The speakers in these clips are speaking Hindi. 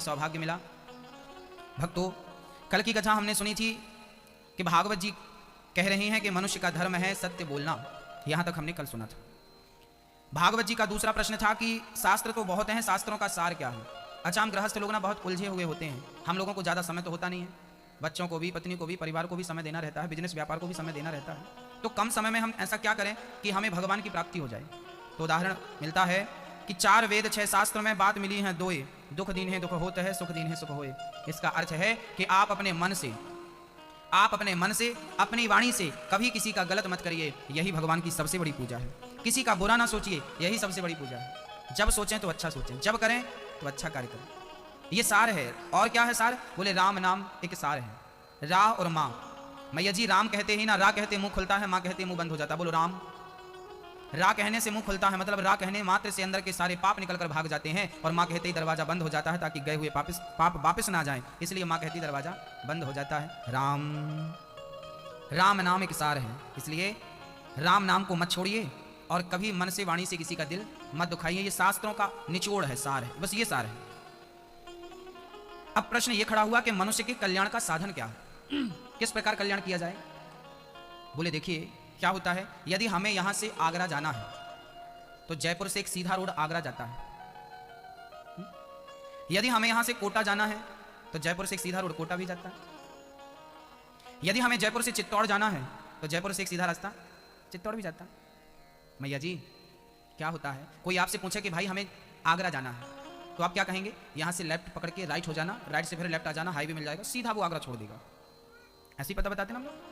सौभाग्य मिला। भक्तों, कल की कथा हमने सुनी थी कि भागवत जी कह रही हैं कि मनुष्य का धर्म है सत्य बोलना। यहां तक हमने कल सुना था। भागवत जी का दूसरा प्रश्न था कि शास्त्र तो बहुत हैं, शास्त्रों का सार क्या है। अच्छा, हम गृहस्थ लोग ना बहुत उलझे हुए होते हैं, हम लोगों को ज़्यादा समय तो होता नहीं है, बच्चों को भी, पत्नी को भी, परिवार को भी समय देना रहता है, बिजनेस व्यापार को भी समय देना रहता है। तो कम समय में हम ऐसा क्या करें कि हमें भगवान की प्राप्ति हो जाए। तो उदाहरण मिलता है कि 4 वेद 6 शास्त्र में बात मिली है दोए, दुख दीन है दुख होता है, सुख दीन है सुख होए। इसका अर्थ है कि आप अपने मन से, अपनी वाणी से कभी किसी का गलत मत करिए। यही भगवान की सबसे बड़ी पूजा है। किसी का बुरा ना सोचिए, यही सबसे बड़ी पूजा है। जब सोचें तो अच्छा सोचें, जब करें तो अच्छा कार्य करें। ये सार है। और क्या है सार? बोले राम नाम एक सार है। रा और माँ, मैया जी राम कहते ही ना रा कहते मुंह खुलता है, माँ कहते मुंह बंद हो जाता है। बोलो राम। रा कहने से मुंह खुलता है, मतलब रा कहने मात्र से अंदर के सारे पाप निकल कर भाग जाते हैं, और माँ कहते ही दरवाजा बंद हो जाता है ताकि गए हुए पाप वापस ना जाएं, इसलिए माँ कहती दरवाजा बंद हो जाता है। राम, राम नाम एक सार है, इसलिए राम नाम को मत छोड़िए और कभी मन से वाणी से किसी का दिल मत दुखाइए। ये शास्त्रों का निचोड़ है, सार है, बस ये सार है। अब प्रश्न ये खड़ा हुआ कि मनुष्य के कल्याण का साधन क्या है, किस प्रकार कल्याण किया जाए। बोले देखिए क्या होता है, यदि हमें यहां से आगरा जाना है तो जयपुर से एक सीधा रोड आगरा जाता है। यदि हमें यहां से कोटा जाना है तो जयपुर से एक सीधा रोड कोटा भी जाता है। यदि हमें जयपुर से चित्तौड़ जाना है तो जयपुर से एक सीधा रास्ता चित्तौड़ भी जाता है। मैया जी क्या होता है, कोई आपसे पूछे कि भाई हमें आगरा जाना है, तो आप क्या कहेंगे? यहां से लेफ्ट पकड़ के राइट हो जाना, राइट से फिर लेफ्ट आ जाना, हाईवे मिल जाएगा, सीधा वो आगरा छोड़ देगा। ऐसे ही पता बताते ना हम लोग।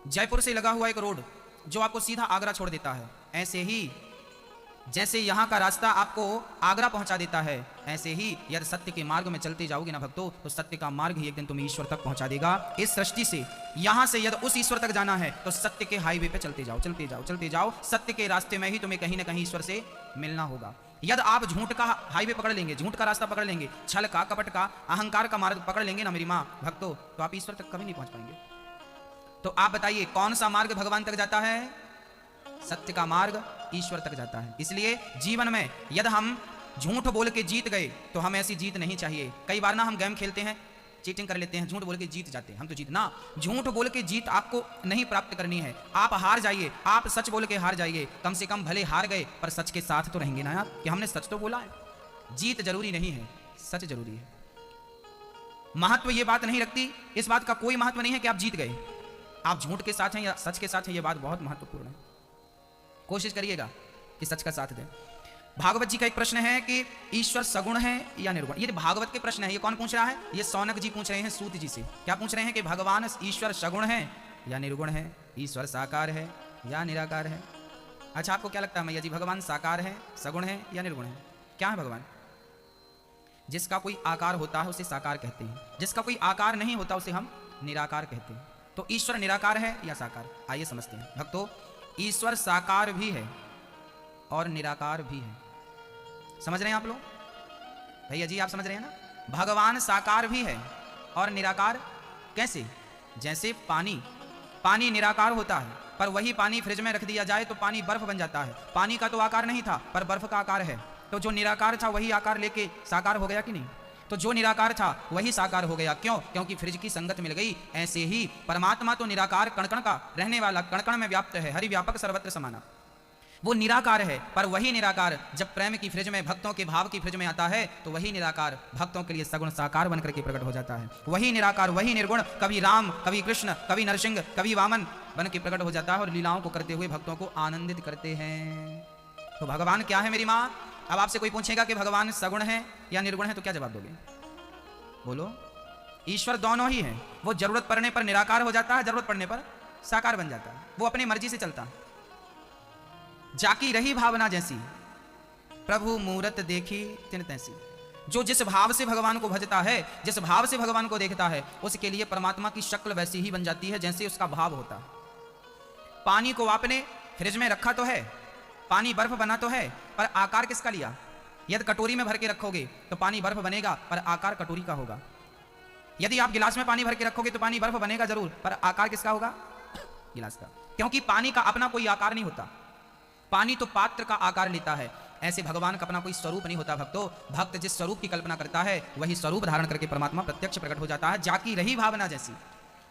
जयपुर से लगा हुआ एक रोड जो आपको सीधा आगरा छोड़ देता है, ऐसे ही जैसे यहाँ का रास्ता आपको आगरा पहुंचा देता है, ऐसे ही यदि सत्य के मार्ग में चलते जाओगे ना भक्तों, तो सत्य का मार्ग ही एक दिन तुम्हें ईश्वर तक पहुंचा देगा। इस सृष्टि से यहाँ से यदि उस ईश्वर तक जाना है तो सत्य के हाईवे पे चलते जाओ, चलते जाओ, चलते जाओ। सत्य के रास्ते में ही तुम्हें कहीं ना कहीं ईश्वर से मिलना होगा। यदि आप झूठ का हाईवे पकड़ लेंगे, झूठ का रास्ता पकड़ लेंगे, छल का, कपट का, अहंकार का मार्ग पकड़ लेंगे ना मेरी माँ भक्तों, तो आप ईश्वर तक कभी नहीं पहुंच पाएंगे। तो आप बताइए कौन सा मार्ग भगवान तक जाता है? सत्य का मार्ग ईश्वर तक जाता है। इसलिए जीवन में यदि हम झूठ बोल के जीत गए तो हमें ऐसी जीत नहीं चाहिए। कई बार ना हम गेम खेलते हैं, चीटिंग कर लेते हैं, झूठ बोल के जीत जाते हैं, हम तो जीतना। झूठ बोल के जीत आपको नहीं प्राप्त करनी है। आप हार जाइए, आप सच बोल के हार जाइए। कम से कम भले हार गए पर सच के साथ तो रहेंगे ना यार, कि हमने सच तो बोला है। जीत जरूरी नहीं है, सच जरूरी है। महत्व ये बात नहीं रखती, इस बात का कोई महत्व नहीं है कि आप जीत गए, आप झूठ के साथ हैं या सच के साथ हैं, ये बात बहुत महत्वपूर्ण है। कोशिश करिएगा कि सच का साथ दें। भागवत जी का एक प्रश्न है कि ईश्वर सगुण है या निर्गुण। ये भागवत के प्रश्न है, ये कौन पूछ रहा है? ये सौनक जी पूछ रहे हैं सूत जी से। क्या पूछ रहे हैं कि भगवान ईश्वर सगुण है या निर्गुण है, ईश्वर साकार है या निराकार है। अच्छा, आपको क्या लगता है मैया जी, भगवान साकार है, सगुण है या निर्गुण है? क्या है भगवान? जिसका कोई आकार होता है उसे साकार कहते हैं, जिसका कोई आकार नहीं होता उसे हम निराकार कहते हैं। तो ईश्वर निराकार है या साकार? आइए समझते हैं भक्तों। ईश्वर साकार भी है और निराकार भी है। समझ रहे हैं आप लोग? भैया जी आप समझ रहे हैं ना? भगवान साकार भी है और निराकार कैसे? जैसे पानी निराकार होता है, पर वही पानी फ्रिज में रख दिया जाए तो पानी बर्फ बन जाता है। पानी का तो आकार नहीं था पर बर्फ का आकार है, तो जो निराकार था वही आकार लेके साकार हो गया कि नहीं? तो जो निराकार था वही साकार हो गया। क्यों? क्योंकि फ्रिज की संगत मिल गई। ऐसे ही परमात्मा तो निराकार, कण-कण का रहने वाला, कण-कण में व्याप्त है, हरि व्यापक सर्वत्र समाना। वो निराकार है, पर वही निराकार जब प्रेम की फ्रिज में, भक्तों के भाव की फ्रिज में आता है तो वही निराकार भक्तों के लिए सगुण साकार बनकर के प्रकट हो जाता है। वही निराकार, वही निर्गुण कभी राम, कभी कृष्ण, कभी नरसिंह, कभी वामन बन के प्रकट हो जाता है और लीलाओं को करते हुए भक्तों को आनंदित करते हैं। तो भगवान क्या है मेरी माँ? अब आपसे कोई पूछेगा कि भगवान सगुण है या निर्गुण है तो क्या जवाब दोगे? बोलो। ईश्वर दोनों ही है। वो जरूरत पड़ने पर निराकार हो जाता है, जरूरत पड़ने पर साकार बन जाता है। वो अपनी मर्जी से चलता है। जाकी रही भावना जैसी, प्रभु मूरत देखी तिन तैसी। जो जिस भाव से भगवान को भजता है, जिस भाव से भगवान को देखता है, उसके लिए परमात्मा की शक्ल वैसी ही बन जाती है जैसे उसका भाव होता है। पानी को आपने फ्रिज में रखा तो है, पानी बर्फ बना तो है, पर आकार किसका लिया? यदि कटोरी में भर के रखोगे तो पानी बर्फ बनेगा पर आकार कटोरी का होगा। यदि आप गिलास में पानी भर के रखोगे तो पानी बर्फ बनेगा जरूर, पर आकार किसका होगा? गिलास का। क्योंकि पानी का अपना कोई आकार नहीं होता, पानी तो पात्र का आकार लेता है। ऐसे भगवान का अपना कोई स्वरूप नहीं होता भक्तों। भक्त जिस स्वरूप की कल्पना करता है वही स्वरूप धारण करके परमात्मा प्रत्यक्ष प्रकट हो जाता है। जाकी रही भावना जैसी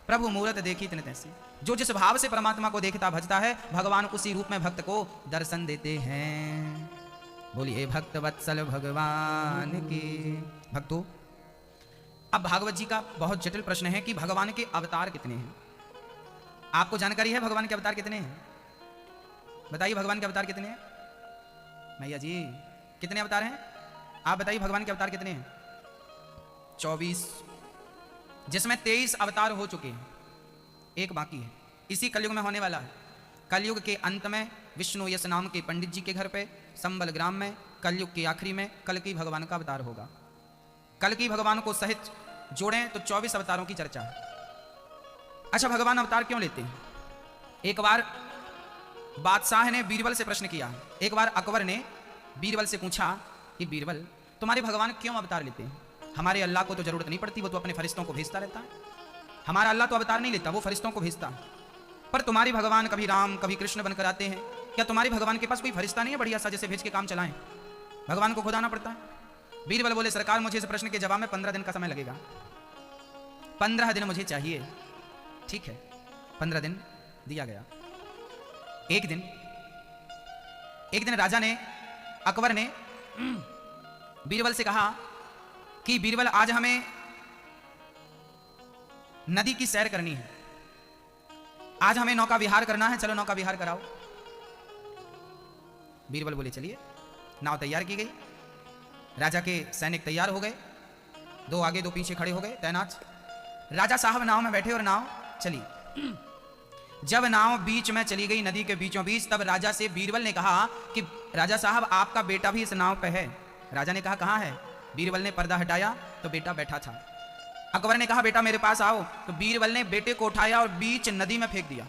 प्रभु मूरत देखी तिन तैसी। जो जिस भाव से परमात्मा को देखता भजता है भगवान उसी रूप में भक्त को दर्शन देते हैं। बोलिए भक्त वत्सल भगवान की। भक्तों, अब भागवत जी का बहुत जटिल प्रश्न है कि भगवान के अवतार कितने हैं। आपको जानकारी है भगवान के अवतार कितने हैं? बताइए भगवान के अवतार कितने हैं? मैया जी कितने अवतार हैं? आप बताइए भगवान के अवतार कितने हैं? 24, जिसमें 23 अवतार हो चुके हैं, एक बाकी है, इसी कलयुग में होने वाला है। कलयुग के अंत में विष्णु यश नाम के पंडित जी के घर पे संबल ग्राम में कलयुग के आखिरी में कल्कि भगवान का अवतार होगा। कल्कि भगवान को सहित जोड़ें तो 24 अवतारों की चर्चा है। अच्छा, भगवान अवतार क्यों लेते हैं? एक बार बादशाह ने बीरबल से प्रश्न किया। एक बार अकबर ने बीरबल से पूछा कि बीरबल, तुम्हारे भगवान क्यों अवतार लेते हैं? हमारे अल्लाह को तो जरूरत नहीं पड़ती, वो तो अपने फरिश्तों को भेजता रहता है। हमारा अल्लाह तो अवतार नहीं लेता, वो फरिश्तों को भेजता है। पर तुम्हारे भगवान कभी राम कभी कृष्ण बनकर आते हैं। क्या तुम्हारे भगवान के पास कोई फरिश्ता नहीं है बढ़िया सा जिसे भेज के काम चलाएं? भगवान को खुद आना पड़ता है। बीरबल बोले, सरकार मुझे इस प्रश्न के जवाब में 15 दिन का समय लगेगा। 15 दिन मुझे चाहिए। ठीक है, 15 दिन दिया गया। एक दिन राजा ने, अकबर ने बीरबल से कहा कि बीरबल, आज हमें नदी की सैर करनी है, आज हमें नौका विहार करना है, चलो नौका विहार कराओ। बीरबल बोले चलिए। नाव तैयार की गई, राजा के सैनिक तैयार हो गए, 2 आगे 2 पीछे खड़े हो गए तैनात। राजा साहब नाव में बैठे और नाव चली। जब नाव बीच में चली गई, नदी के बीचों बीच, तब राजा से बीरबल ने कहा कि राजा साहब, आपका बेटा भी इस नाव पे है। राजा ने कहा कहां है? बीरबल ने पर्दा हटाया तो बेटा बैठा था। अकबर ने कहा बेटा मेरे पास आओ, तो बीरबल ने बेटे को उठाया और बीच नदी में फेंक दिया।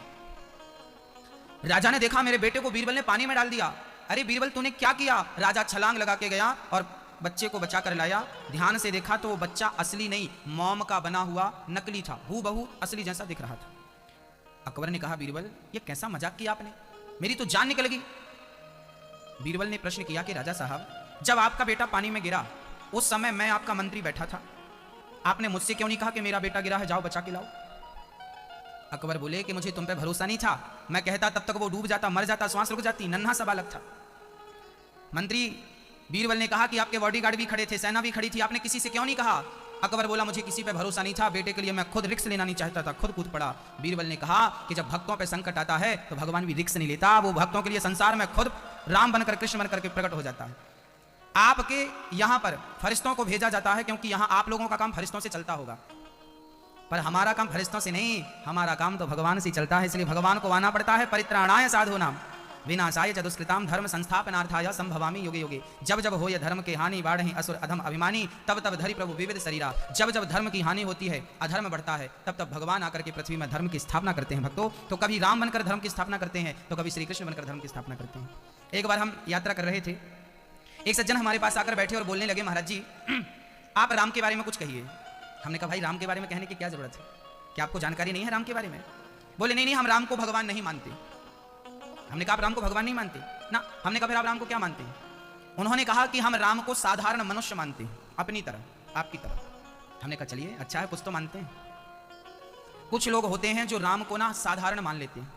राजा ने देखा मेरे बेटे को बीरबल ने पानी में डाल दिया। अरे बीरबल तूने क्या किया? राजा छलांग लगा के गया और बच्चे को बचा कर लाया। ध्यान से देखा तो वो बच्चा असली नहीं, मोम का बना हुआ नकली था, हूबहू असली जैसा दिख रहा था। अकबर ने कहा बीरबल ये कैसा मजाक किया आपने, मेरी तो जान निकल गई। बीरबल ने प्रश्न किया कि राजा साहब, जब आपका बेटा पानी में गिरा उस समय मैं आपका मंत्री बैठा था, आपने मुझसे क्यों नहीं कहा कि मेरा बेटा गिरा है, जाओ बचा के लाओ? अकबर बोले कि मुझे तुम पे भरोसा नहीं था, मैं कहता तब तक वो डूब जाता, मर जाता, श्वास रुक जाती, नन्हा सा बालक था। मंत्री बीरबल ने कहा कि आपके बॉडीगार्ड भी खड़े थे, सेना भी खड़ी थी, आपने किसी से क्यों नहीं कहा? अकबर बोला मुझे किसी पे भरोसा नहीं था, बेटे के लिए मैं खुद रिस्क लेना नहीं चाहता था, खुद कूद पड़ा। बीरबल ने कहा कि जब भक्तों पे संकट आता है तो भगवान भी रिस्क नहीं लेता, वो भक्तों के लिए संसार में खुद राम बनकर कृष्ण बनकर के प्रकट हो जाता है। आपके यहां पर फरिश्तों को भेजा जाता है क्योंकि यहां आप लोगों का काम फरिश्तों से चलता होगा, पर हमारा काम फरिश्तों से नहीं, हमारा काम तो भगवान से चलता है। इसलिए भगवान को आना पड़ता है। परित्राणाय साधूनाम विनाशाय च दुष्कृताम धर्म संस्थापनार्थाय संभवामि युगे युगे। जब जब हो यह धर्म के हानि बाढ़हि असुर अधम अभिमानी, तब तब धरि प्रभु विविध शरीरा। जब जब धर्म की हानि होती है, अधर्म बढ़ता है, तब तब भगवान आकर के पृथ्वी में धर्म की स्थापना करते हैं। भक्तों, तो कभी राम बनकर धर्म की स्थापना करते हैं तो कभी श्री कृष्ण बनकर धर्म की स्थापना करते हैं। एक बार हम यात्रा कर रहे थे, एक सज्जन हमारे पास आकर बैठे और बोलने लगे, महाराज जी आप राम के बारे में कुछ कहिए। हमने कहा भाई राम के बारे में कहने की क्या जरूरत है, क्या आपको जानकारी नहीं है राम के बारे में? बोले नहीं हम राम को भगवान नहीं मानते। हमने कहा आप राम को भगवान नहीं मानते ना? हमने कहा फिर आप राम को क्या मानते हैं? उन्होंने कहा कि हम राम को साधारण मनुष्य मानते हैं, अपनी तरह, आपकी तरह। हमने कहा चलिए अच्छा है, कुछ तो मानते हैं। कुछ लोग होते हैं जो राम को ना साधारण मान लेते हैं।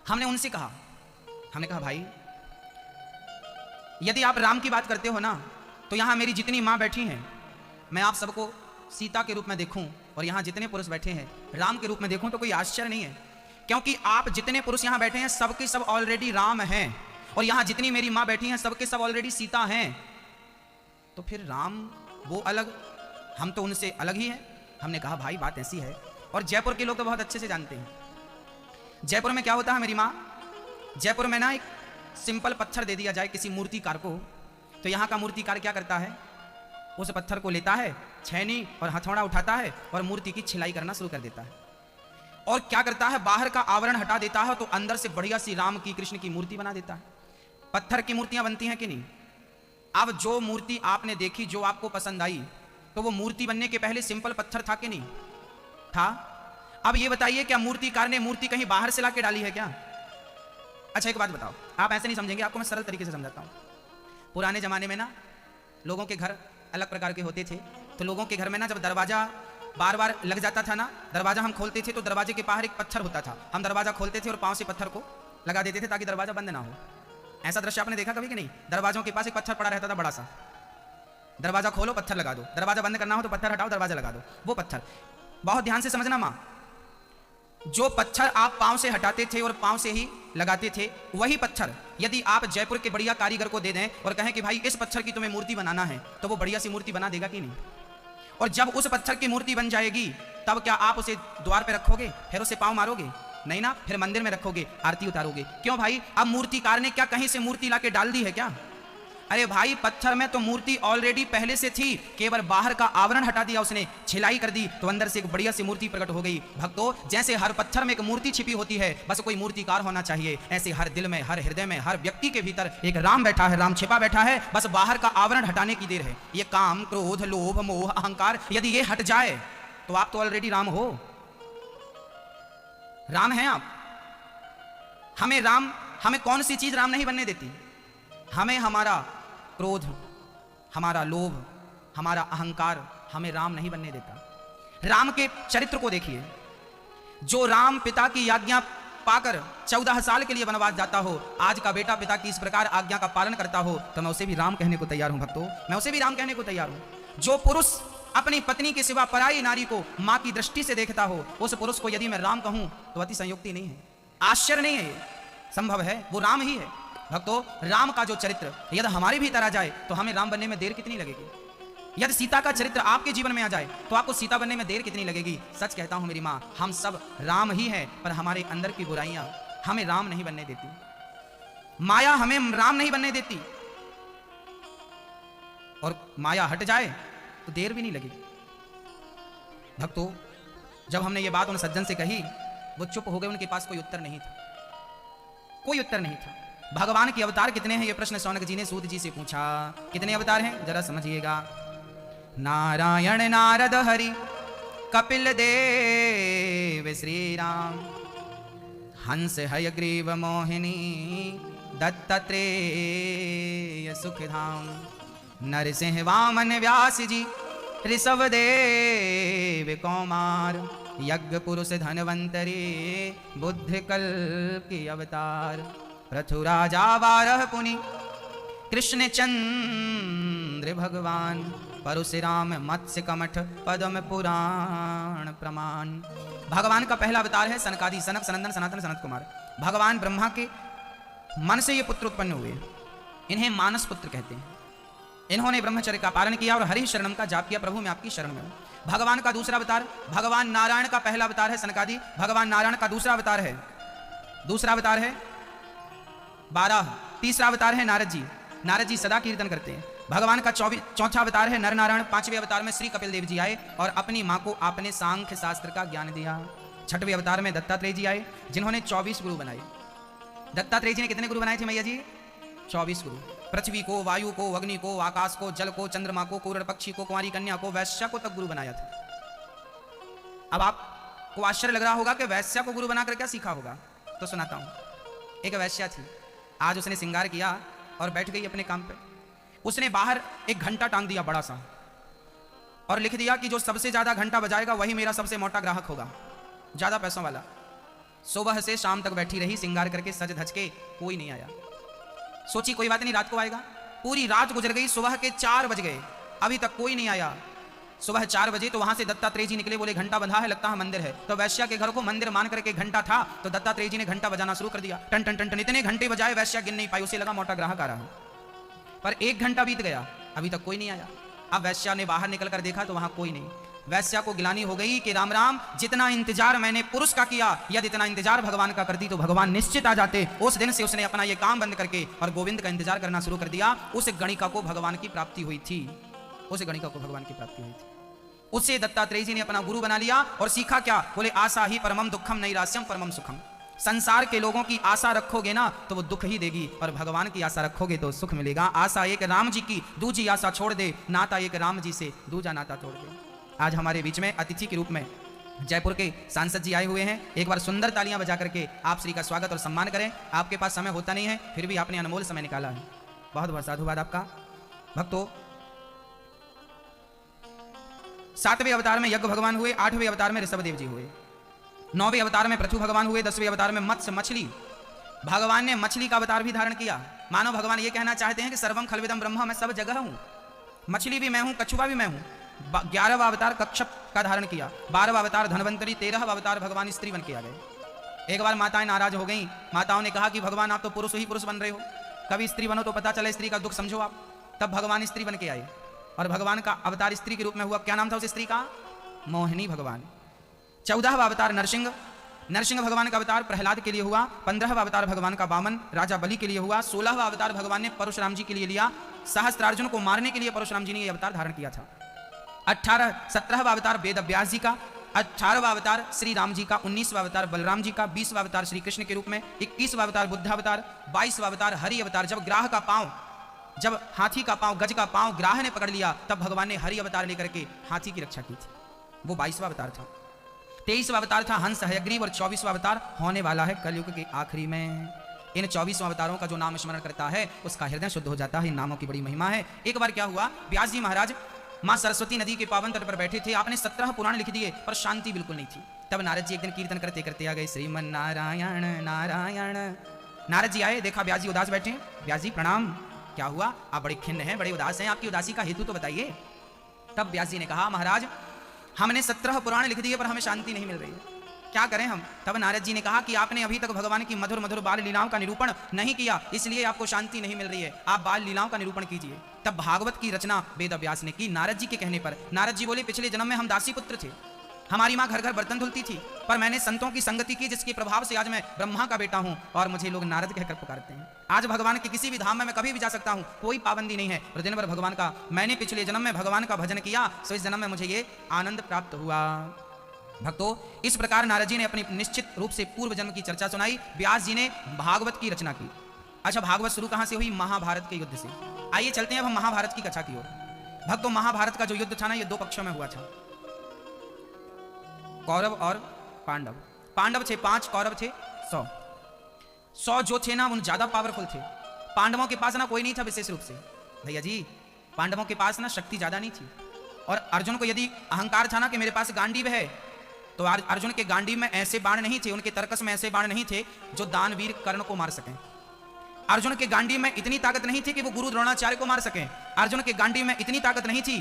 हमने उनसे कहा, हमने कहा भाई यदि आप राम की बात करते हो ना, तो यहां मेरी जितनी मां बैठी हैं, मैं आप सबको सीता के रूप में देखूं और यहां जितने पुरुष बैठे हैं राम के रूप में देखूं तो कोई आश्चर्य नहीं है, क्योंकि आप जितने पुरुष यहां बैठे हैं सबके सब ऑलरेडी राम हैं, और यहां जितनी मेरी मां बैठी हैं सबके सब ऑलरेडी सीता हैं। तो फिर राम वो अलग, हम तो उनसे अलग ही हैं। हमने कहा भाई बात ऐसी है, और जयपुर के लोग तो बहुत अच्छे से जानते हैं। जयपुर में क्या होता है मेरी माँ, जयपुर में ना एक सिंपल पत्थर दे दिया जाए किसी मूर्तिकार को, तो यहाँ का मूर्तिकार क्या करता है, उस पत्थर को लेता है, छैनी और हथौड़ा उठाता है और मूर्ति की छिलाई करना शुरू कर देता है। और क्या करता है, बाहर का आवरण हटा देता है तो अंदर से बढ़िया सी राम की कृष्ण की मूर्ति बना देता है। पत्थर की मूर्तियां बनती हैं कि नहीं? अब जो मूर्ति आपने देखी, जो आपको पसंद आई, तो वो मूर्ति बनने के पहले सिंपल पत्थर था कि नहीं था? अब ये बताइए क्या मूर्तिकार ने मूर्ति कहीं बाहर से लाके डाली है क्या? अच्छा एक बात बताओ, आप ऐसे नहीं समझेंगे, आपको मैं सरल तरीके से समझाता हूं। पुराने ज़माने में ना लोगों के घर अलग प्रकार के होते थे, तो लोगों के घर में ना जब दरवाज़ा बार बार लग जाता था ना, दरवाज़ा हम खोलते थे तो दरवाजे के बाहर एक पत्थर होता था, हम दरवाज़ा खोलते थे और पाँव से पत्थर को लगा देते थे ताकि दरवाज़ा बंद ना हो। ऐसा दृश्य आपने देखा कभी कि नहीं? दरवाज़ों के पास एक पत्थर पड़ा रहता था बड़ा सा, दरवाज़ा खोलो पत्थर लगा दो, दरवाज़ा बंद करना हो तो पत्थर हटाओ दरवाज़ा लगा दो। वो पत्थर, बहुत ध्यान से समझना माँ, जो पत्थर आप पाँव से हटाते थे और पाँव से ही लगाते थे, वही पत्थर यदि आप जयपुर के बढ़िया कारीगर को दे दें और कहें कि भाई इस पत्थर की तुम्हें मूर्ति बनाना है, तो वो बढ़िया सी मूर्ति बना देगा कि नहीं? और जब उस पत्थर की मूर्ति बन जाएगी तब क्या आप उसे द्वार पे रखोगे, फिर उसे पाँव मारोगे? नहीं ना, फिर मंदिर में रखोगे, आरती उतारोगे। क्यों भाई? अब मूर्तिकार ने क्या कहीं से मूर्ति लाके डाल दी है क्या? अरे भाई, पत्थर में तो मूर्ति ऑलरेडी पहले से थी, केवल बाहर का आवरण हटा दिया उसने, छिलाई कर दी, तो अंदर से एक बढ़िया सी मूर्ति प्रकट हो गई। भक्तों, जैसे हर पत्थर में एक मूर्ति छिपी होती है, बस कोई मूर्तिकार होना चाहिए, ऐसे हर दिल में, हर हृदय में, हर व्यक्ति के भीतर एक राम बैठा है, राम छिपा बैठा है, बस बाहर का आवरण हटाने की देर है। ये काम, क्रोध, लोभ, मोह, अहंकार यदि ये हट जाए तो आप तो ऑलरेडी राम हो, राम हैं आप। हमें कौन सी चीज राम नहीं बनने देती? हमें हमारा क्रोध, हमारा लोभ, हमारा अहंकार हमें राम नहीं बनने देता। राम के चरित्र को देखिए, जो राम पिता की आज्ञा पाकर 14 साल के लिए वनवास जाता हो, आज का बेटा पिता की इस प्रकार आज्ञा का पालन करता हो, तो मैं उसे भी राम कहने को तैयार हूं भक्तों, मैं उसे भी राम कहने को तैयार हूं। जो पुरुष अपनी पत्नी के सिवा पराई नारी को मां की दृष्टि से देखता हो, उस पुरुष को यदि मैं राम कहूं तो अति संयुक्ति नहीं है, आश्चर्य नहीं है, संभव है, वो राम ही है। भक्तों, राम का जो चरित्र यदि हमारे भीतर आ जाए तो हमें राम बनने में देर कितनी लगेगी? यदि सीता का चरित्र आपके जीवन में आ जाए तो आपको सीता बनने में देर कितनी लगेगी? सच कहता हूं मेरी मां, हम सब राम ही हैं, पर हमारे अंदर की बुराइयां हमें राम नहीं बनने देती, माया हमें राम नहीं बनने देती, और माया हट जाए तो देर भी नहीं लगेगी। भक्तों, जब हमने ये बात उन सज्जन से कही, वो चुप हो गए, उनके पास कोई उत्तर नहीं था, कोई उत्तर नहीं था। भगवान के अवतार कितने हैं, ये प्रश्न शौनक जी ने सूत जी से पूछा। कितने अवतार हैं जरा समझिएगा। नारायण, नारद, हरि, कपिल देव, श्री राम, हंस, हयग्रीव, मोहिनी, दत्तात्रेय, सुखधाम, नरसिंह, वामन, व्यास जी, ऋषभ देव, कौमार, यज्ञ पुरुष, धनवंतरी, बुद्ध कल्प के अवतार, पृथुराजा, वारह पुनि, कृष्ण चंद्र भगवान, परशुराम, मत्स्य कमठ, पद्म पुराण प्रमाण। भगवान का पहला अवतार है सनकादि, सनक, सनंदन, सनातन, सनत कुमार। भगवान ब्रह्मा के मन से ये पुत्र उत्पन्न हुए, इन्हें मानस पुत्र कहते हैं। इन्होंने ब्रह्मचर्य का पालन किया और हरि शरणम का जाप किया, प्रभु मैं आपकी शरण में हूं। भगवान का दूसरा अवतार, भगवान नारायण का पहला अवतार है सनकादि, भगवान नारायण का दूसरा अवतार है 12, तीसरा अवतार है नारद जी, नारद जी सदा कीर्तन करते हैं। भगवान का चौथा अवतार है नर नारायण, 5वें अवतार में श्री कपिल देव जी आए और अपनी मां को आपने सांख्य शास्त्र का ज्ञान दिया। 6वें अवतार में दत्तात्रेय जी आए, जिन्होंने 24 गुरु बनाए। दत्तात्रेय जी ने कितने गुरु बनाए थे मैया जी? 24 गुरु। पृथ्वी को, वायु को, अग्नि को, आकाश को, जल को, चंद्रमा को, कुरड़ पक्षी को, कुंवारी कन्या को, वैश्या को तक गुरु बनाया था। अब आपको आश्चर्य लग रहा होगा कि वैश्या को गुरु बनाकर क्या सीखा होगा, तो सुनाता हूं। एक वैश्या थी, आज उसने श्रृंगार किया और बैठ गई अपने काम पे। उसने बाहर एक घंटा टांग दिया बड़ा सा और लिख दिया कि जो सबसे ज्यादा घंटा बजाएगा वही मेरा सबसे मोटा ग्राहक होगा, ज्यादा पैसों वाला। सुबह से शाम तक बैठी रही श्रृंगार करके, सज धज के, कोई नहीं आया। सोची कोई बात नहीं, रात को आएगा। पूरी रात गुजर गई, सुबह के 4 बज गए, अभी तक कोई नहीं आया। सुबह 4 बजे तो वहां से दत्तात्रेय जी निकले, बोले घंटा बंधा है, लगता है मंदिर है। तो वैश्या के घर को मंदिर मान करके घंटा था, तो दत्तात्रेय जी ने घंटा बजाना शुरू कर दिया, टन टन टन टन। इतने घंटे बजाए, वैश्या गिन नहीं पाई, उसे लगा मोटा ग्राहक आ रहा है। पर 1 घंटा बीत गया, अभी तक कोई नहीं आया। अब वैश्या ने बाहर निकल कर देखा तो वहां कोई नहीं। वैश्या को गिलानी हो गई कि राम राम, जितना इंतजार मैंने पुरुष का किया, यदि इतना इंतजार भगवान का करती तो भगवान निश्चित आ जाते। उस दिन से उसने अपना ये काम बंद करके और गोविंद का इंतजार करना शुरू कर दिया। उस गणिका को भगवान की प्राप्ति हुई थी, उस गणिका को भगवान की प्राप्ति हुई थी। उसे दत्तात्रेय जी ने अपना गुरु बना लिया और सीखा क्या? बोले आशा ही परमम दुखम नैरास्यम परमम सुखम। संसार के लोगों की आशा रखोगे ना तो वो दुख ही देगी, और भगवान की आशा रखोगे तो सुख मिलेगा। आशा एक राम जी की, दूजी आशा छोड़ दे, नाता एक राम जी से, दूजा नाता तोड़ दे। आज हमारे बीच में अतिथि के रूप में जयपुर के सांसद जी आए हुए हैं। एक बार सुंदर तालियां बजा करके आप श्री का स्वागत और सम्मान करें। आपके पास समय होता नहीं है, फिर भी आपने अनमोल समय निकाला है। बहुत बहुत साधुवाद आपका। भक्तों, 7वें अवतार में यज्ञ भगवान हुए, 8वें अवतार में ऋषभदेव जी हुए, 9वें अवतार में पृथु भगवान हुए, 10वें अवतार में मत्स्य मछली भगवान ने मछली का अवतार भी धारण किया। मानो भगवान ये कहना चाहते हैं कि सर्वम खलविदम ब्रह्म, मैं सब जगह हूं, मछली भी मैं हूं, कछुआ भी मैं हूं। 11वां अवतार कच्छप का धारण किया, 12वां अवतार धनवंतरी, 13वां अवतार भगवान स्त्री बन के आ गए। एक बार माताएं नाराज हो गई। माताओं ने कहा कि भगवान आप तो पुरुष ही पुरुष बन रहे हो, कभी स्त्री बनो तो पता चले स्त्री का दुख समझो आप। तब भगवान स्त्री बन के आए और भगवान का अवतार स्त्री के रूप में हुआ। क्या नाम था उस स्त्री का? मोहिनी भगवान। 14वां अवतार नरसिंह, नरसिंह भगवान का अवतार प्रहलाद के लिए हुआ। 15वां अवतार भगवान का वामन राजा बलि के लिए हुआ। 16वां अवतार भगवान ने परशुराम जी के लिए लिया, सहस्त्रार्जुन को मारने के लिए परशुराम जी ने यह अवतार धारण किया था। 17वां अवतार वेद व्यास जी का, 18वां अवतार श्री राम जी का, 19वां अवतार बलराम जी का, 20वां अवतार श्री कृष्ण के रूप में, 21वां अवतार बुद्ध अवतार, 22वां अवतार हरि अवतार। जब ग्राह का पांव, जब हाथी का पांव, गज का पांव ग्राह ने पकड़ लिया, तब भगवान ने हरि अवतार लेकर के हाथी की रक्षा की थी, वो 22वां अवतार था। 23वां अवतार था हंस हयग्रीव और 24वां अवतार होने वाला है कलयुग के आखिरी में। इन 24 अवतारों का जो नाम स्मरण करता है उसका हृदय शुद्ध हो जाता है। इन नामों की बड़ी महिमा है। एक बार क्या हुआ, व्यास जी महाराज मां सरस्वती नदी के पावन तट पर बैठे थे। आपने 17 पुराण लिख दिए पर शांति बिल्कुल नहीं थी। तब नारद जी एक दिन कीर्तन करते करते आ गए, श्रीमन नारायण नारायण। नारद जी आए, देखा व्यास जी उदास बैठे। व्यास जी प्रणाम, क्या हुआ? आप बड़े खिन्न हैं, बड़े उदास हैं, आपकी उदासी का हेतु तो बताइए। तब व्यास जी ने कहा, महाराज हमने 17 पुराण लिख दिए पर हमें शांति नहीं मिल रही है, क्या करें हम? तब नारद जी ने कहा कि आपने अभी तक भगवान की मधुर मधुर बाल लीलाओं का निरूपण नहीं किया, इसलिए आपको शांति नहीं मिल रही है, आप बाल लीलाओं का निरूपण कीजिए। तब भागवत की रचना वेद व्यास ने की नारद जी के कहने पर। नारद जी बोले, पिछले जन्म में हम दासी पुत्र थे, हमारी माँ घर घर बर्तन धुलती थी, पर मैंने संतों की संगति की जिसके प्रभाव से आज मैं ब्रह्मा का बेटा हूं और मुझे लोग नारद कहकर पुकारते हैं। आज भगवान के किसी भी धाम में मैं कभी भी जा सकता हूं, कोई पाबंदी नहीं है। और दिन भर भगवान का, मैंने पिछले जन्म में भगवान का भजन किया, तो इस जन्म में मुझे ये आनंद प्राप्त हुआ। भक्तों, इस प्रकार नारद जी ने अपनी निश्चित रूप से पूर्व जन्म की चर्चा सुनाई। व्यास जी ने भागवत की रचना की। अच्छा, भागवत शुरू कहां से हुई? महाभारत के युद्ध से। आइए चलते हैं अब हम महाभारत की कथा की ओर। भक्तों, महाभारत का जो युद्ध था ना, ये 2 पक्षों में हुआ था, कौरव और पांडव। पांडव थे 5, कौरव थे 100। 100 जो थे ना, उन ज्यादा पावरफुल थे। पांडवों के पास ना कोई नहीं था विशेष रूप से। भैया जी, पांडवों के पास ना शक्ति ज्यादा नहीं थी। और अर्जुन को यदि अहंकार था ना कि मेरे पास गांडीव है, तो अर्जुन के गांडीव में ऐसे बाण नहीं थे, उनके तरकस में ऐसे बाण नहीं थे जो दानवीर कर्ण को मार सकें। अर्जुन के गांडीव में इतनी ताकत नहीं थी कि वो गुरु द्रोणाचार्य को मार सकें। अर्जुन के गांडीव में इतनी ताकत नहीं थी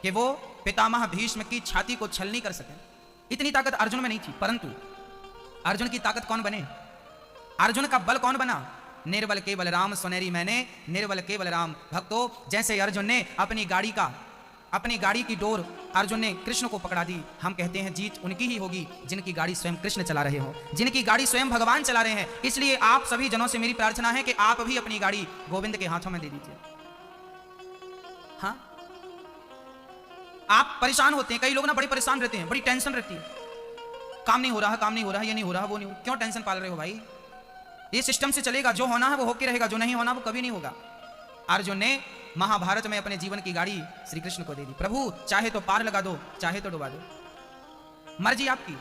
कि वो पितामह भीष्म की छाती को छलनी कर सकें। इतनी ताकत अर्जुन में नहीं थी। परंतु अर्जुन की ताकत कौन बने? अर्जुन का बल कौन बना? निर्बल केवल राम सुनेरी मैंने, निर्बल केवल राम। भक्तों, जैसे अर्जुन ने अपनी गाड़ी की डोर अर्जुन ने कृष्ण को पकड़ा दी, हम कहते हैं जीत उनकी ही होगी जिनकी गाड़ी स्वयं कृष्ण चला रहे हो, जिनकी गाड़ी स्वयं भगवान चला रहे हैं। इसलिए आप सभी जनों से मेरी प्रार्थना है कि आप भी अपनी गाड़ी गोविंद के हाथों में दे दीजिए। हाँ, आप परेशान होते हैं, कई लोग ना बड़े परेशान रहते हैं, बड़ी टेंशन रहती है, काम नहीं हो रहा, काम नहीं हो रहा, ये नहीं हो रहा, वो नहीं हो रहा। क्यों टेंशन पाल रहे हो भाई? ये सिस्टम से चलेगा, जो होना है वो होके रहेगा, जो नहीं होना वो कभी नहीं होगा। अर्जुन ने महाभारत में अपने जीवन की गाड़ी श्री कृष्ण को दे दी। प्रभु चाहे तो पार लगा दो, चाहे तो डुबा दो, मर्जी आपकी।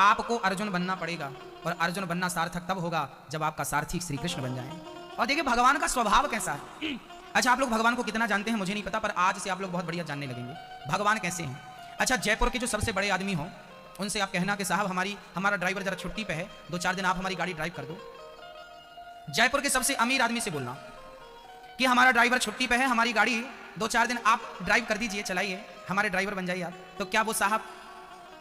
आपको अर्जुन बनना पड़ेगा और अर्जुन बनना सार्थक तब होगा जब आपका सारथी श्री कृष्ण बन जाए। और देखिए भगवान का स्वभाव कैसा है। अच्छा, आप लोग भगवान को कितना जानते हैं मुझे नहीं पता, पर आज से आप लोग बहुत बढ़िया जानने लगेंगे भगवान कैसे हैं। अच्छा, जयपुर के जो सबसे बड़े आदमी हो उनसे आप कहना कि साहब हमारा ड्राइवर जरा छुट्टी पे है, 2-4 दिन आप हमारी गाड़ी ड्राइव कर दो। जयपुर के सबसे अमीर आदमी से बोलना कि हमारा ड्राइवर छुट्टी पे है, हमारी गाड़ी 2-4 दिन आप ड्राइव कर दीजिए, चलाइए, हमारे ड्राइवर बन जाइए आप। तो क्या वो साहब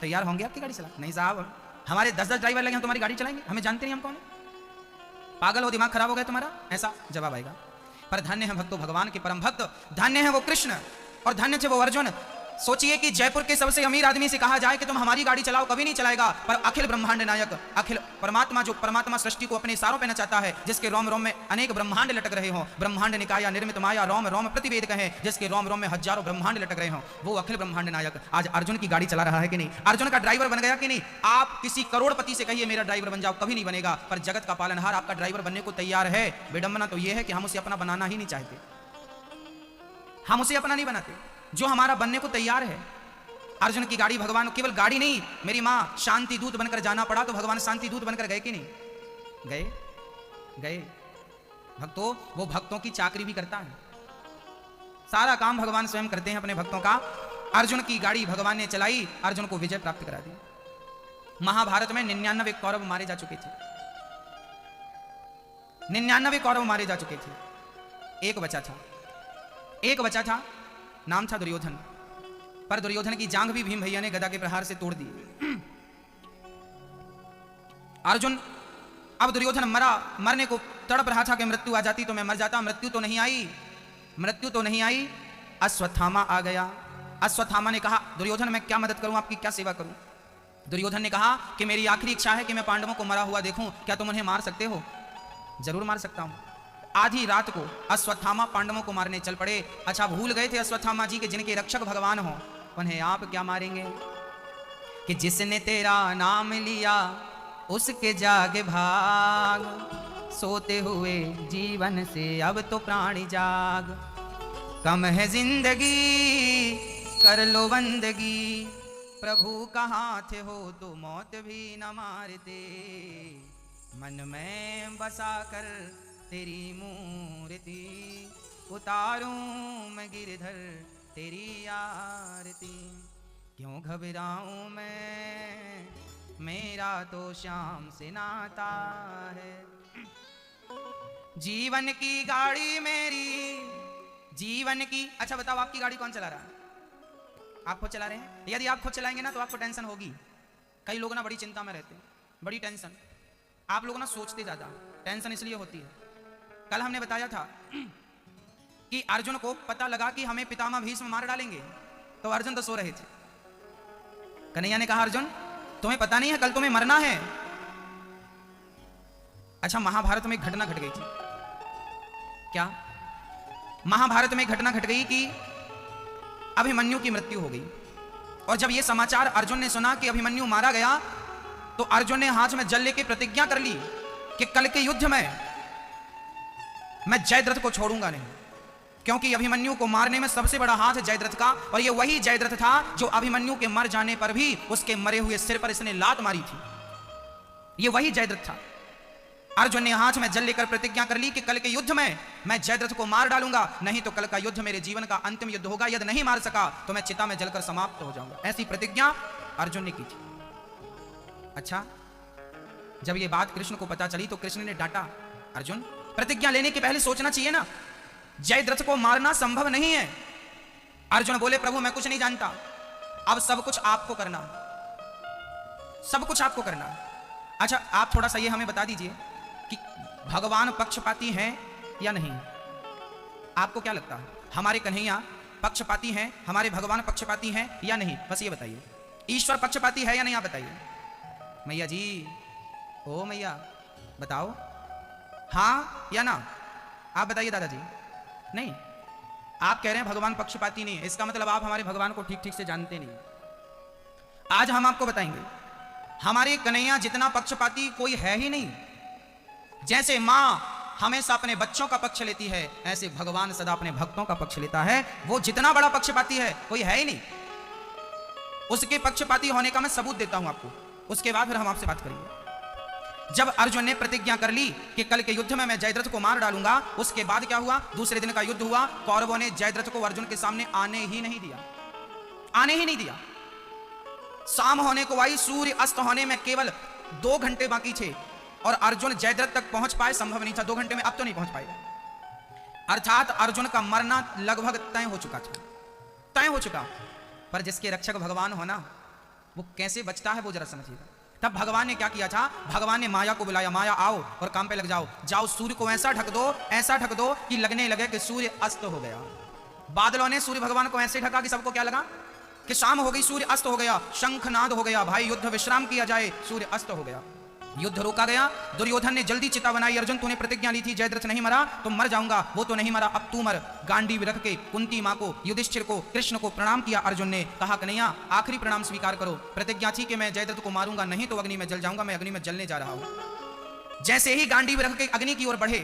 तैयार होंगे आपकी गाड़ी चला? नहीं साहब, हमारे 10-10 ड्राइवर लगे हैं, तुम्हारी गाड़ी चलाएंगे? हमें जानते नहीं हम कौन है, पागल हो, दिमाग खराब हो गया तुम्हारा, ऐसा जवाब आएगा। पर धन्य है भक्तों भगवान के परम भक्त, धन्य है वो कृष्ण और धन्य थे वो अर्जुन। सोचिए कि जयपुर के सबसे अमीर आदमी से कहा जाए कि तुम हमारी गाड़ी चलाओ, कभी नहीं चलाएगा। पर अखिल ब्रह्मांड नायक, अखिल परमात्मा, जो परमात्मा सृष्टि को अपने सारों पे नचाता है, जिसके रोम रोम में अनेक ब्रह्मांड लटक रहे हो, ब्रह्मांड निकाया निर्मित माया रोम रोम प्रतिवेद कहे, जिसके रोम रोम में हजारों ब्रह्मांड लटक रहे हो, वो अखिल ब्रह्मांड नायक आज अर्जुन की गाड़ी चला रहा है कि नहीं? अर्जुन का ड्राइवर बन गया कि नहीं? आप किसी करोड़पति से कहिए मेरा ड्राइवर बन जाओ, कभी नहीं बनेगा। पर जगत का पालनहार आपका ड्राइवर बनने को तैयार है। विडंबना तो यह है कि हम उसे अपना बनाना ही नहीं चाहते, हम उसे अपना नहीं बनाते, जो हमारा बनने को तैयार है। अर्जुन की गाड़ी भगवान, केवल गाड़ी नहीं, मेरी माँ शांति दूत बनकर जाना पड़ा तो भगवान शांति दूत बनकर गए कि नहीं? गए। भक्तों, वो भक्तों की चाकरी भी करता है, सारा काम भगवान स्वयं करते हैं अपने भक्तों का। अर्जुन की गाड़ी भगवान ने चलाई, अर्जुन को विजय प्राप्त करा दी। महाभारत में 99 कौरव मारे जा चुके थे, 99 कौरव मारे जा चुके थे। एक बचा था, नाम था दुर्योधन। पर दुर्योधन की जांघ भी भीम भैया ने गदा के प्रहार से तोड़ दी। अर्जुन, अब दुर्योधन मरने को तड़प रहा था कि मृत्यु आ जाती तो मैं मर जाता। मृत्यु तो नहीं आई। अश्वत्थामा आ गया। अश्वत्थामा ने कहा, दुर्योधन मैं क्या मदद करूं, आपकी क्या सेवा करूं? दुर्योधन ने कहा कि मेरी आखिरी इच्छा है कि मैं पांडवों को मरा हुआ देखूं, क्या तुम उन्हें मार सकते हो? जरूर मार सकता हूं। आधी रात को अश्वत्थामा पांडवों को मारने चल पड़े। अच्छा, भूल गए थे अश्वत्थामा जी के जिनके रक्षक भगवान हो, उन्हें आप क्या मारेंगे? कि जिसने तेरा नाम लिया उसके जागे भाग, सोते हुए जीवन से अब तो प्राणी जाग। कम है जिंदगी कर लो बंदगी, प्रभु का हाथ हो तो मौत भी न मारते। मन में बसा कर तेरी मूर्ति, उतारूं मैं गिरधर तेरी आरती। क्यों घबराऊं मैं, मेरा तो श्याम से नाता है। जीवन की गाड़ी मेरी, जीवन की। अच्छा बताओ, आपकी गाड़ी कौन चला रहा है? आप खुद चला रहे हैं? यदि आप खुद चलाएंगे ना तो आपको टेंशन होगी। कई लोग ना बड़ी चिंता में रहते हैं, बड़ी टेंशन। आप लोग ना सोचते ज्यादा, टेंशन इसलिए होती है। कल हमने बताया था कि अर्जुन को पता लगा कि हमें पितामह भीष्म मार डालेंगे, तो अर्जुन तो सो रहे थे। कन्हैया ने कहा, अर्जुन तुम्हें पता नहीं है कल तुम्हें मरना है। अच्छा, महाभारत में एक घटना घट गई थी। क्या? महाभारत में एक घटना घट गई कि अभिमन्यु की मृत्यु हो गई। और जब यह समाचार अर्जुन ने सुना कि अभिमन्यु मारा गया, तो अर्जुन ने हाथ में जल लेके प्रतिज्ञा कर ली कि कल के युद्ध में मैं जयद्रथ को छोड़ूंगा नहीं, क्योंकि अभिमन्यु को मारने में सबसे बड़ा हाथ है जयद्रथ का। और यह वही जयद्रथ था जो अभिमन्यु के मर जाने पर भी उसके मरे हुए सिर पर इसने लात मारी थी। यह वही जयद्रथ था। अर्जुन ने हाथ में जल लेकर प्रतिज्ञा कर ली कि कल के युद्ध में मैं जयद्रथ को मार डालूंगा, नहीं तो कल का युद्ध मेरे जीवन का अंतिम युद्ध होगा। यदि नहीं मार सका तो मैं चिता में जलकर समाप्त हो जाऊंगा। ऐसी प्रतिज्ञा अर्जुन ने की थी। अच्छा, जब यह बात कृष्ण को पता चली तो कृष्ण ने डांटा, अर्जुन प्रतिज्ञा लेने के पहले सोचना चाहिए ना, जयद्रथ को मारना संभव नहीं है। अर्जुन बोले, प्रभु मैं कुछ नहीं जानता, अब सब कुछ आपको करना, सब कुछ आपको करना। अच्छा, आप थोड़ा सा ये हमें बता दीजिए कि भगवान पक्षपाती हैं या नहीं? आपको क्या लगता है, हमारे कन्हैया पक्षपाती हैं, हमारे भगवान पक्षपाती हैं या नहीं? बस ये बताइए। ईश्वर पक्षपाती है या नहीं, आप बताइए। मैया जी, ओ मैया बताओ, हाँ या ना? आप बताइए दादाजी। नहीं, आप कह रहे हैं भगवान पक्षपाती नहीं है, इसका मतलब आप हमारे भगवान को ठीक ठीक से जानते नहीं। आज हम आपको बताएंगे, हमारे कन्हैया जितना पक्षपाती कोई है ही नहीं। जैसे मां हमेशा अपने बच्चों का पक्ष लेती है, ऐसे भगवान सदा अपने भक्तों का पक्ष लेता है। वो जितना बड़ा पक्षपाती है कोई है ही नहीं। उसके पक्षपाती होने का मैं सबूत देता हूं आपको, उसके बाद फिर हम आपसे बात करेंगे। जब अर्जुन ने प्रतिज्ञा कर ली कि कल के युद्ध में मैं जयद्रथ को मार डालूंगा, उसके बाद क्या हुआ? दूसरे दिन का युद्ध हुआ। कौरवों ने जयद्रथ को अर्जुन के सामने आने ही नहीं दिया, आने ही नहीं दिया। शाम होने को आई, सूर्य अस्त होने में केवल 2 घंटे बाकी थे और अर्जुन जयद्रथ तक पहुंच पाए संभव नहीं था 2 घंटे में। अब तो नहीं पहुंच पाए, अर्थात अर्जुन का मरना लगभग तय हो चुका था, तय हो चुका। पर जिसके रक्षक भगवान हो ना, वो कैसे बचता है वो जरा समझिएगा। तब भगवान ने क्या किया था? भगवान ने माया को बुलाया, माया आओ और काम पे लग जाओ। जाओ सूर्य को ऐसा ढक दो, ऐसा ढक दो कि लगने लगे कि सूर्य अस्त हो गया। बादलों ने सूर्य भगवान को ऐसे ढका कि सबको क्या लगा कि शाम हो गई, सूर्य अस्त हो गया। शंखनाद हो गया, भाई युद्ध विश्राम किया जाए, सूर्य अस्त हो गया। युद्ध रोका गया। दुर्योधन ने जल्दी चिता बनाई, अर्जुन तूने प्रतिज्ञा ली थी जयद्रथ नहीं मरा तो मर जाऊंगा, वो तो नहीं मरा, अब तू मर। गांडीव रख के कुंती मां को, युधिष्ठिर को, कृष्ण को प्रणाम किया। अर्जुन ने कहा, कन्हैया आखिरी प्रणाम स्वीकार करो। प्रतिज्ञा थी कि मैं जयद्रथ को मारूंगा नहीं तो अग्नि में जल जाऊंगा, मैं अग्नि में जलने जा रहा हूं। जैसे ही गांडीव रख के अग्नि की ओर बढ़े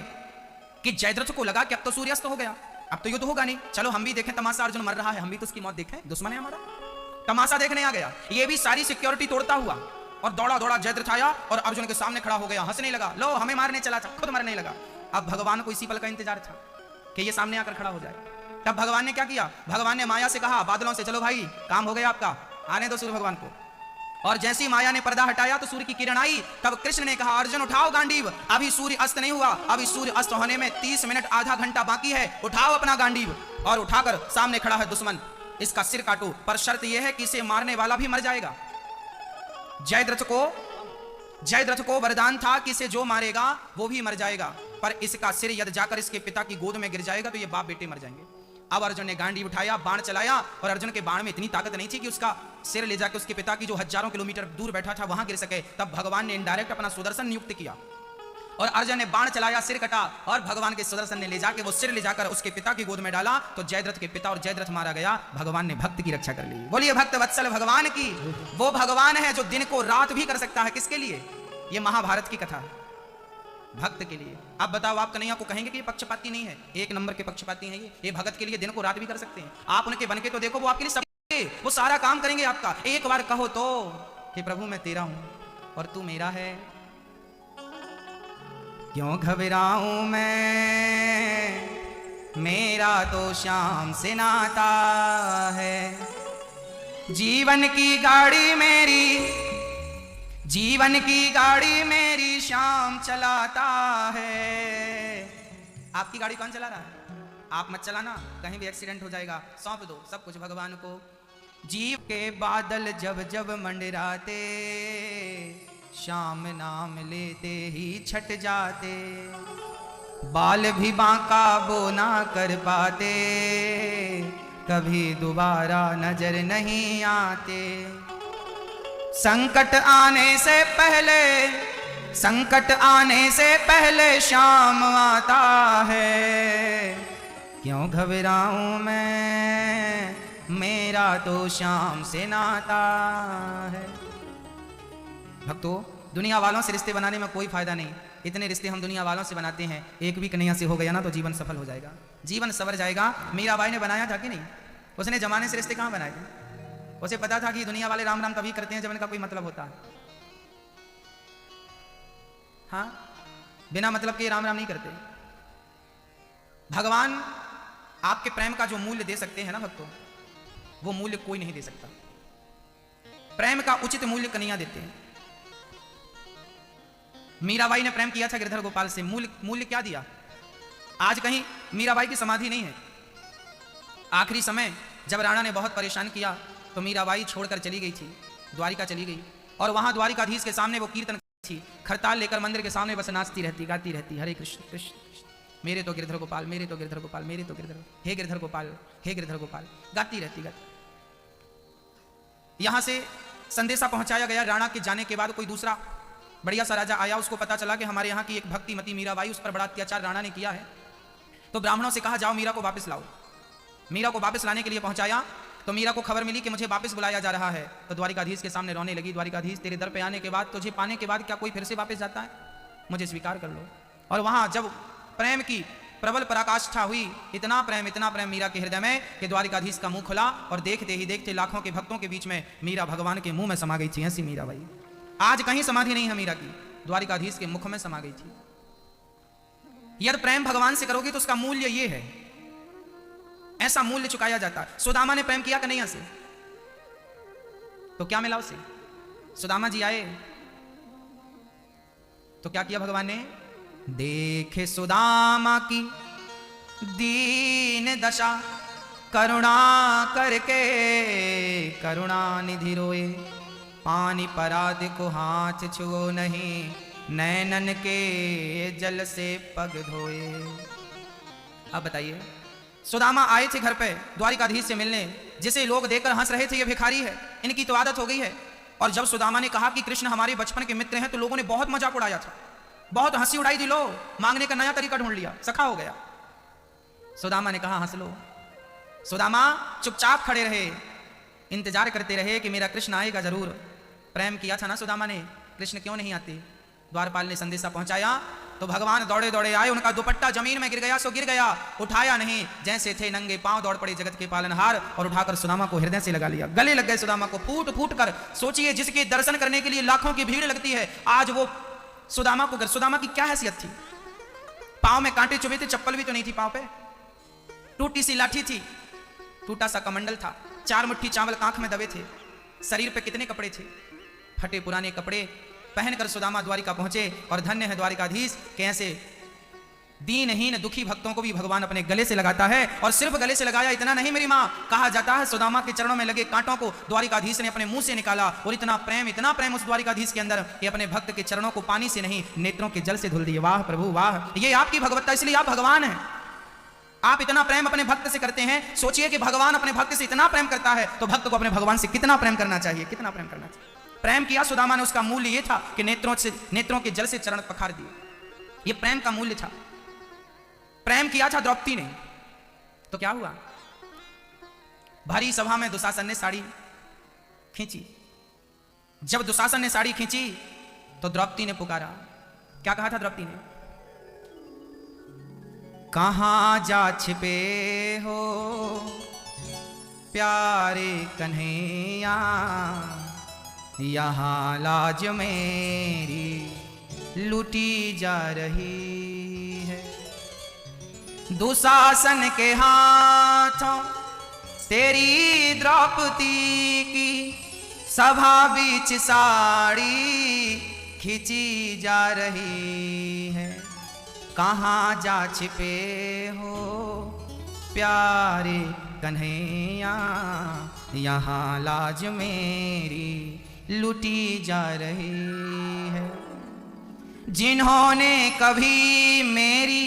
कि जयद्रथ को लगा कि अब तो सूर्यास्त हो गया, अब तो युद्ध होगा नहीं, चलो हम भी देखें तमाशा, अर्जुन मर रहा है, हम भी तो उसकी मौत देखें, दुश्मन है हमारा। तमाशा देखने आ गया, ये भी सारी सिक्योरिटी तोड़ता हुआ और दौड़ा दौड़ा जयद्रथ आया और अर्जुन के सामने खड़ा हो गया, हंसने लगा। लो हमें मारने चला था, खुद मरने लगा। अब भगवान को इसी पल का इंतजार था कि ये सामने आकर खड़ा हो जाए। तब भगवान ने क्या किया, भगवान ने माया से कहा बादलों से, चलो भाई काम हो गया आपका, आने दो सूर्य भगवान को। और जैसे ही माया ने पर्दा हटाया तो सूर्य की किरण आई। तब कृष्ण ने कहा अर्जुन उठाओ गांडीव, अभी सूर्य अस्त नहीं हुआ, अभी सूर्य अस्त होने में 30 मिनट आधा घंटा बाकी है, उठाओ अपना गांडीव। और उठाकर सामने खड़ा है दुश्मन, इसका सिर काटो, पर शर्त यह है कि इसे मारने वाला भी मर जाएगा। जयद्रथ को वरदान था कि इसे जो मारेगा वो भी मर जाएगा, पर इसका सिर यदि जाकर इसके पिता की गोद में गिर जाएगा तो ये बाप बेटे मर जाएंगे। अब अर्जुन ने गांडी उठाया, बाण चलाया, और अर्जुन के बाण में इतनी ताकत नहीं थी कि उसका सिर ले जाकर उसके पिता की जो हजारों किलोमीटर दूर बैठा था वहां गिर सके। तब भगवान ने इनडायरेक्ट अपना सुदर्शन नियुक्त किया और अर्जुन ने बाण चलाया, सिर कटा, और भगवान के सुदर्शन ने ले जाकर वो सिर ले जाकर उसके पिता की गोद में डाला तो जयद्रथ के पिता और जयद्रथ मारा गया। भगवान ने भक्त की रक्षा कर ली। बोलिए भक्त वत्सल भगवान की। वो भगवान है जो दिन को रात भी कर सकता है। किसके लिए? ये महाभारत की कथा है, भक्त के लिए। अब बताओ, आप कन्हैया को कहेंगे कि ये पक्षपाती नहीं है? एक नंबर के पक्षपाती हैं ये भगत के लिए दिन को रात भी कर सकते हैं। आप उनके बन के तो देखो, वो आपके लिए सब, वो सारा काम करेंगे आपका। एक बार कहो तो कि प्रभु मैं तेरा हूं और तू मेरा है, क्यों घबराऊं मैं, मेरा तो श्याम से नाता है। जीवन की गाड़ी मेरी श्याम चलाता है। आपकी गाड़ी कौन चला रहा है? आप मत चलाना, कहीं भी एक्सीडेंट हो जाएगा। सौंप दो सब कुछ भगवान को। जीव के बादल जब जब मंडराते, श्याम नाम लेते ही छट जाते। बाल भी बांका वो ना कर पाते, कभी दोबारा नजर नहीं आते। संकट आने से पहले शाम आता है, क्यों घबराऊं मैं, मेरा तो शाम से नाता है। भक्तों, दुनिया वालों से रिश्ते बनाने में कोई फायदा नहीं। इतने रिश्ते हम दुनिया वालों से बनाते हैं, एक भी कन्हैया से हो गया ना तो जीवन सफल हो जाएगा, जीवन सवर जाएगा। मीराबाई ने बनाया था कि नहीं? उसने जमाने से रिश्ते कहाँ बनाए थे? उसे पता था कि दुनिया वाले राम राम तभी करते हैं जब इनका कोई मतलब होता है। हाँ, बिना मतलब के राम राम नहीं करते। भगवान आपके प्रेम का जो मूल्य दे सकते हैं ना भक्तों, वो मूल्य कोई नहीं दे सकता। प्रेम का उचित मूल्य कन्हैया देते हैं। मीराबाई ने प्रेम किया था गिरधर गोपाल से, मूल्य क्या दिया? आज कहीं मीराबाई की समाधि नहीं है। आखिरी समय जब राणा ने बहुत परेशान किया तो मीराबाई छोड़कर चली गई थी, द्वारिका चली गई, और वहां द्वारिकाधीश के सामने वो कीर्तन थी, खरताल लेकर मंदिर के सामने बस नाचती रहती, गाती रहती, हरे कृष्ण कृष्ण कृष्ण, मेरे तो गिरधर गोपाल, मेरे तो गिरधर गोपाल, मेरे तो गिरधर, हे गिरधर गोपाल, हे गिरधर गोपाल, गाती रहती। यहां से संदेशा पहुंचाया गया, राणा के जाने के बाद कोई दूसरा बढ़िया सा राजा आया, उसको पता चला कि हमारे यहाँ की एक भक्तिमती मीराबाई, उस पर बड़ा अत्याचार राणा ने किया है। तो ब्राह्मणों से कहा जाओ मीरा को वापस लाओ। मीरा को वापस लाने के लिए पहुंचाया तो मीरा को खबर मिली कि मुझे वापस बुलाया जा रहा है। तो द्वारिकाधीश के सामने रोने लगी, द्वारिकाधीश तेरे दर पे आने के बाद, तुझे पाने के बाद क्या कोई फिर से वापस जाता है? मुझे स्वीकार कर लो। और वहां जब प्रेम की प्रबल पराकाष्ठा हुई, इतना प्रेम मीरा के हृदय में कि द्वारिकाधीश का मुंह खुला और देखते ही देखते लाखों के भक्तों के बीच में मीरा भगवान के मुंह में समा गई थी। ऐसी मीराबाई आज कहीं समाधि नहीं है मीरा की, द्वारिकाधीश के मुख में समा गई थी। यदि प्रेम भगवान से करोगे तो उसका मूल्य ये है, ऐसा मूल्य चुकाया जाता है। सुदामा ने प्रेम किया कन्हैया से तो क्या मिला उसे? सुदामा जी आए तो क्या किया भगवान ने? देखे सुदामा की दीन दशा, करुणा करके करुणा निधि रोए। पानी परात को हाथ छुओ नहीं, नैनन के जल से पग धोए। अब बताइए, सुदामा आए थे घर पे द्वारिकाधीश से मिलने, जिसे लोग देखकर हंस रहे थे ये भिखारी है, इनकी तो आदत हो गई है। और जब सुदामा ने कहा कि कृष्ण हमारे बचपन के मित्र हैं तो लोगों ने बहुत मजाक उड़ाया था, बहुत हंसी उड़ाई थी। लो, मांगने का नया तरीका ढूंढ लिया, सखा हो गया। सुदामा ने कहा हंस लो। सुदामा चुपचाप खड़े रहे, इंतजार करते रहे कि मेरा कृष्ण आएगा जरूर। प्रेम किया था ना सुदामा ने, कृष्ण क्यों नहीं आते? द्वारपाल ने संदेशा पहुंचाया तो भगवान दौड़े दौड़े आए, उनका दुपट्टा जमीन में गिर गया सो गिर गया, उठाया नहीं, जैसे थे नंगे पांव दौड़ पड़े जगत के पालनहार और उठाकर सुदामा को हृदय से लगा लिया, गले लग गए सुदामा को फूट फूट कर। सोचिए, जिसके दर्शन करने के लिए लाखों की भीड़ लगती है, आज वो सुदामा को, सुदामा की क्या हैसियत थी? पाँव में कांटे चुभे थे, चप्पल भी तो नहीं थी पाँव पे, टूटी सी लाठी थी, टूटा सा कमंडल था, 4 मुट्ठी चावल आंख में दबे थे, शरीर पे कितने कपड़े थे, फटे पुराने कपड़े पहनकर सुदामा द्वारिका पहुंचे। और धन्य है द्वारिकाधीश कि ऐसे दीनहीन दुखी भक्तों को भी भगवान अपने गले से लगाता है। और सिर्फ गले से लगाया इतना नहीं मेरी माँ, कहा जाता है सुदामा के चरणों में लगे कांटों को द्वारिकाधीश ने अपने मुंह से निकाला, और इतना प्रेम उस द्वारिकाधीश के अंदर कि अपने भक्त के चरणों को पानी से नहीं नेत्रों के जल से धुल दिए। वाह प्रभु वाह, ये आपकी भगवत्ता, इसलिए आप भगवान हैं। आप इतना प्रेम अपने भक्त से करते हैं, सोचिए कि भगवान अपने भक्त से इतना प्रेम करता है तो भक्त को अपने भगवान से कितना प्रेम करना चाहिए, कितना प्रेम करना चाहिए। प्रेम किया सुदामा ने, उसका मूल्य ये था कि नेत्रों के जल से चरण पखार दिए, ये प्रेम का मूल्य था। प्रेम किया था द्रौपदी ने, तो क्या हुआ, भारी सभा में दुशासन ने साड़ी खींची। जब दुशासन ने साड़ी खींची तो द्रौपदी ने पुकारा, क्या कहा था द्रौपदी ने, कहां जा छिपे हो प्यारे कन्हैया, यहां लाज मेरी लूटी जा रही है। दुशासन के हाथों तेरी द्रौपदी की सभा बीच साड़ी खींची जा रही है। कहाँ जा छिपे हो प्यारे कन्हैया, यहाँ लाज मेरी लूटी जा रही है। जिन्होंने कभी मेरी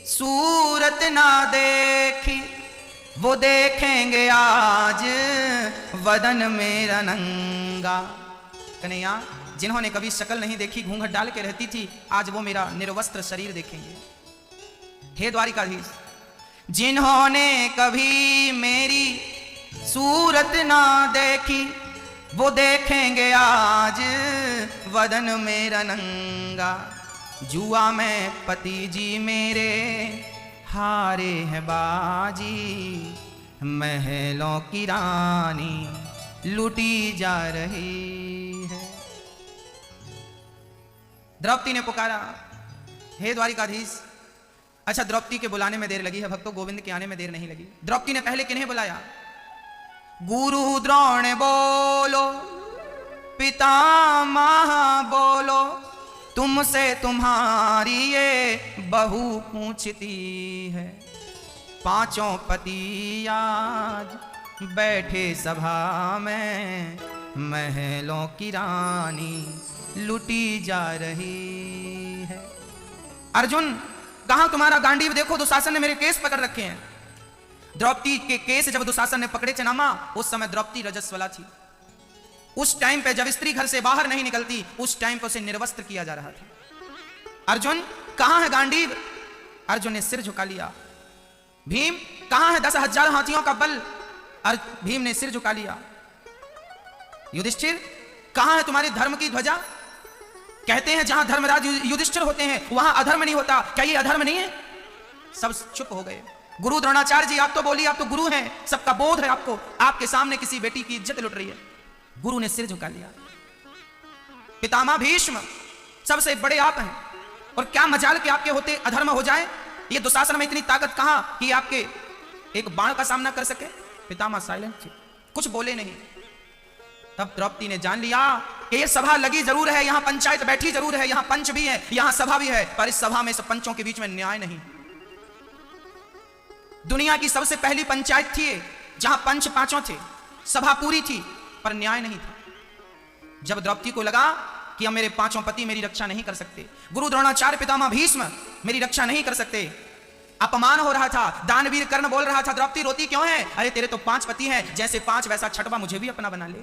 सूरत ना देखी वो देखेंगे आज वदन मेरा नंगा। कन्हैया, जिन्होंने कभी शक्ल नहीं देखी, घूंघट डाल के रहती थी, आज वो मेरा निर्वस्त्र शरीर देखेंगे। हे द्वारिकाधीश, जिन्होंने कभी मेरी सूरत ना देखी वो देखेंगे आज वदन मेरा नंगा। जुआ में पति जी मेरे हारे हैं बाजी, महलों की रानी लूटी जा रही है। द्रौपदी ने पुकारा, हे द्वारिकाधीश। अच्छा, द्रौपदी के बुलाने में देर लगी है, भक्तों गोविंद के आने में देर नहीं लगी। द्रौपदी ने पहले किन्हें बुलाया, गुरु द्रोण बोलो, पितामह बोलो, तुमसे तुम्हारी ये बहू पूछती है। पांचों पति आज बैठे सभा में, महलों की रानी लूटी जा रही है। अर्जुन, कहां तुम्हारा गांडीव, देखो दुशासन ने मेरे केस पकड़ रखे हैं। द्रौपदी के केस जब दुशासन ने पकड़े चनामा, उस समय द्रौपदी रजस्वला थी। उस टाइम पे जब स्त्री घर से बाहर नहीं निकलती, उस टाइम पे उसे निर्वस्त्र किया जा रहा था। अर्जुन, कहां है गांडीव? अर्जुन ने सिर झुका लिया। भीम, कहां है 10,000 हाथियों का बल? भीम ने सिर झुका लिया। युधिष्ठिर, कहां है तुम्हारी धर्म की ध्वजा? कहते हैं जहां धर्मराज युधिष्ठिर होते हैं वहां अधर्म नहीं होता, क्या ये अधर्म नहीं है? सब चुप हो गए। गुरु द्रोणाचार्य जी, आप तो बोलिए, आप तो गुरु हैं, सबका बोध है आपको, आपके सामने किसी बेटी की इज्जत लुट रही है। गुरु ने सिर झुका लिया। पितामह भीष्म, सबसे बड़े आप हैं, और क्या मजाल के आपके होते अधर्म हो जाए? ये दुशासन में इतनी ताकत कहां कि आपके एक बाण का सामना कर सके? पितामह साइलेंट थे, कुछ बोले नहीं। तब द्रौपदी ने जान लिया कि ये सभा लगी जरूर है, यहां पंचायत बैठी जरूर है, यहां पंच भी है, यहां सभा भी है, पर इस सभा में सब पंचों के बीच में न्याय नहीं। दुनिया की सबसे पहली पंचायत थी जहां पंच पांचों थे, सभा पूरी थी, पर न्याय नहीं था। जब द्रौपदी को लगा कि अब मेरे पांचों पति मेरी रक्षा नहीं कर सकते, गुरु द्रोणाचार्य पितामह भीष्म मेरी रक्षा नहीं कर सकते, अपमान हो रहा था, दानवीर कर्ण बोल रहा था, द्रौपदी रोती क्यों है? अरे तेरे तो 5 पति हैं, जैसे 5 वैसा छठवा मुझे भी अपना बना ले।